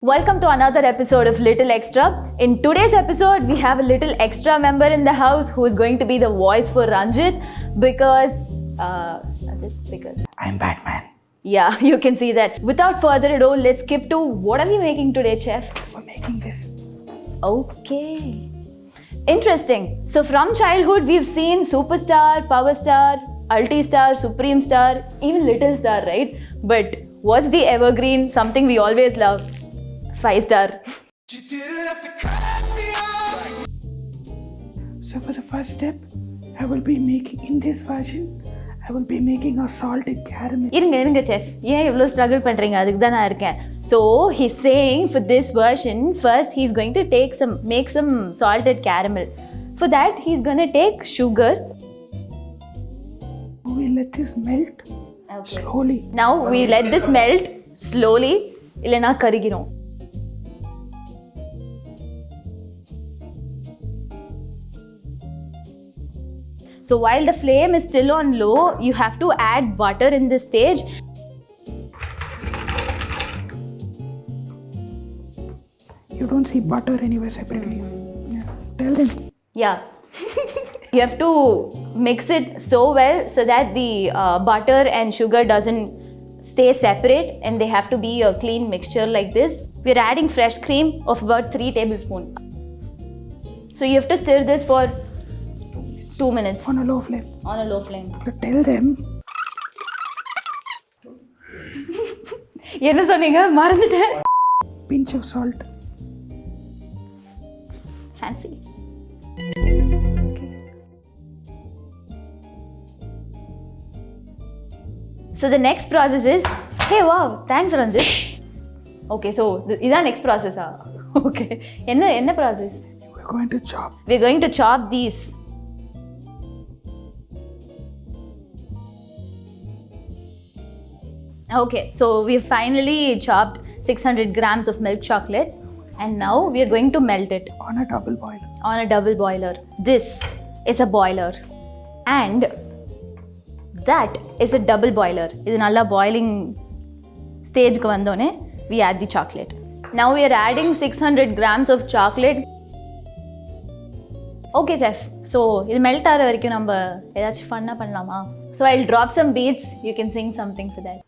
Welcome to another episode of Little Extra. In today's episode, we have a little extra member in the house who is going to be the voice for Ranjith because I'm Batman. Yeah, you can see that. Without further ado, let's skip to what are we making today, Chef? We're making this. Okay. Interesting. So from childhood, we've seen superstar, power star, ulti star, supreme star, even little star, right? But what's the evergreen, something we always love? 5-star. So for the first step, I will be making, in this version, I will be making a salted caramel. இருங்க chef. ஏன் இவ்ளோ struggle பண்றீங்க? அதுக்கு தான் நான் இருக்கேன். So he's saying for this version, first he's going to make some salted caramel. For that, he's going to take sugar. We let this melt slowly. Now we let this melt slowly. இல்லனா கருகிரும். So while the flame is still on low, you have to add butter in this stage. You don't see butter anywhere separately. Yeah. Tell them. Yeah. You have to mix it so well so that the butter and sugar doesn't stay separate and they have to be a clean mixture like this. We're adding fresh cream of about 3 tablespoons. So you have to stir this for 2 minutes. On a low flame. On a low flame. So tell them. என்ன சொன்னீங்க? மறந்துட்டேன். Pinch of salt. Fancy. So the next process is, hey wow, thanks Ranjith. Okay, so இதான் next process ah. Okay. என்ன process? We're going to chop. We're going to chop these. Okay, so we've finally chopped 600 grams of milk chocolate and now we are going to melt it. On a double boiler. On a double boiler. This is a boiler and that is a double boiler. This is nalla boiling stage ku vandone we add the chocolate. Now we are adding 600 grams of chocolate. Okay chef, so இது melt ஆற வரைக்கும் நம்ம ஏதாச்சும் ஃபன்னா பண்ணலாமா? So I'll drop some beats, you can sing something for that.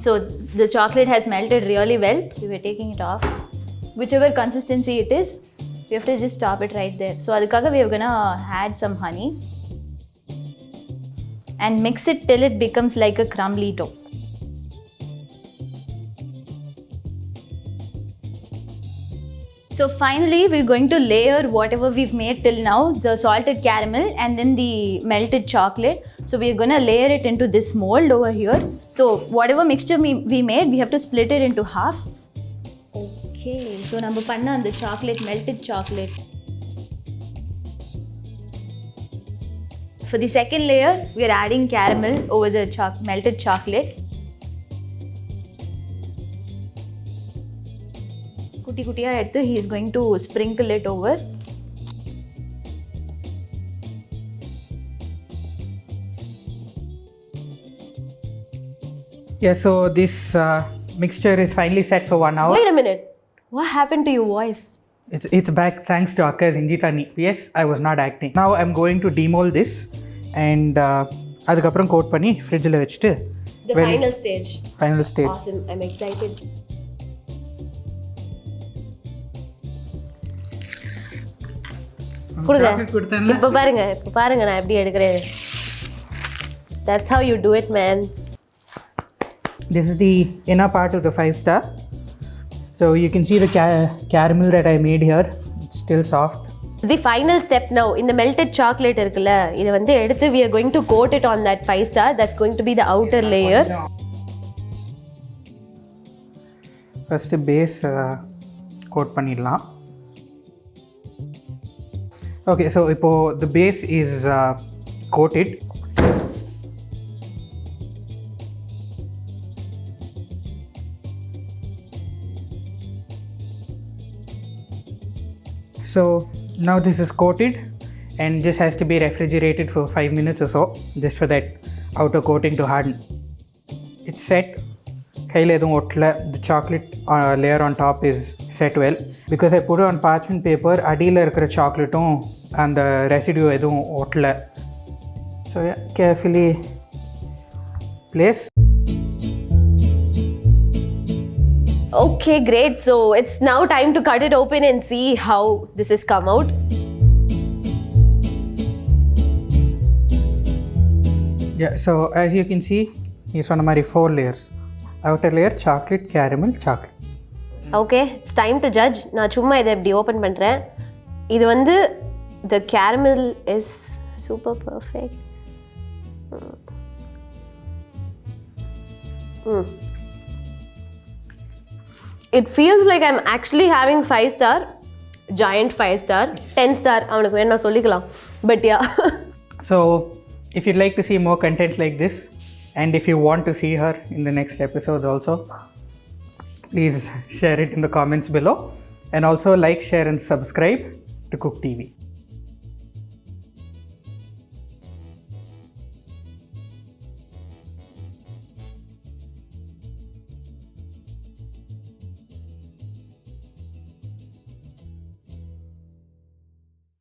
So the chocolate has melted really well. We were taking it off. Whichever consistency it is, we have to just stop it right there. So adukkaga we are gonna add some honey and mix it till it becomes like a crumbly dough. So finally we're going to layer whatever we've made till now, the salted caramel and then the melted chocolate. So we're going to layer it into this mold over here. So whatever mixture we made, we have to split it into half. Okay, so நம்ம பண்ண அந்த chocolate, melted chocolate. For the second layer, we are adding caramel over the melted chocolate. குட்டி குட்டியா எடுத்து he is going to sprinkle it over. Yeah, so this mixture is finally set for 1 hour. Wait a minute. What happened to your voice? It's back thanks to Akka's Injitani. Yes, I was not acting. Now I'm going to demold this and அதுக்கப்புறம் code பண்ணி ஃப்ரிட்ஜில் வச்சுட்டு The final stage. Final stage. Awesome. I'm excited. கொடுங்க. இப்போ பாருங்க நான் எப்படி எடுக்கிறேன். That's how you do it, man. This is the inner part of the 5-star. So you can see the caramel that I made here. It's still soft. The final step now, in the melted chocolate இருக்குல்ல, இதை வந்து எடுத்து we are going to coat it on that 5-star. That's going to be the outer layer. First base coat பண்ணிடலாம். Okay, so இப்போ the base is coated. So now this is coated and this has to be refrigerated for 5 minutes or so, just for that outer coating to harden. It's set. The chocolate layer on top is set well. Because I put it on parchment paper, adila irukra chocolate and the residue edum otla. So yeah, carefully place. Okay, great. So it's now time to cut it open and see how this has come out. Yeah, so as you can see, it's on my 4 layers. Outer layer chocolate, caramel, chocolate. Okay, it's time to judge. நான் சும்மா இதை இப்படி open பண்ணுறேன். இது வந்து the caramel is super perfect. It feels like I'm actually having 5-star, giant 5-star, 10-star. அவனுக்கு வேணா சொல்லிக்கலாம். But yeah. So if you'd like to see more content like this, and if you want to see her in the next episodes also, please share it in the comments below, and also like, share and subscribe to Cook TV.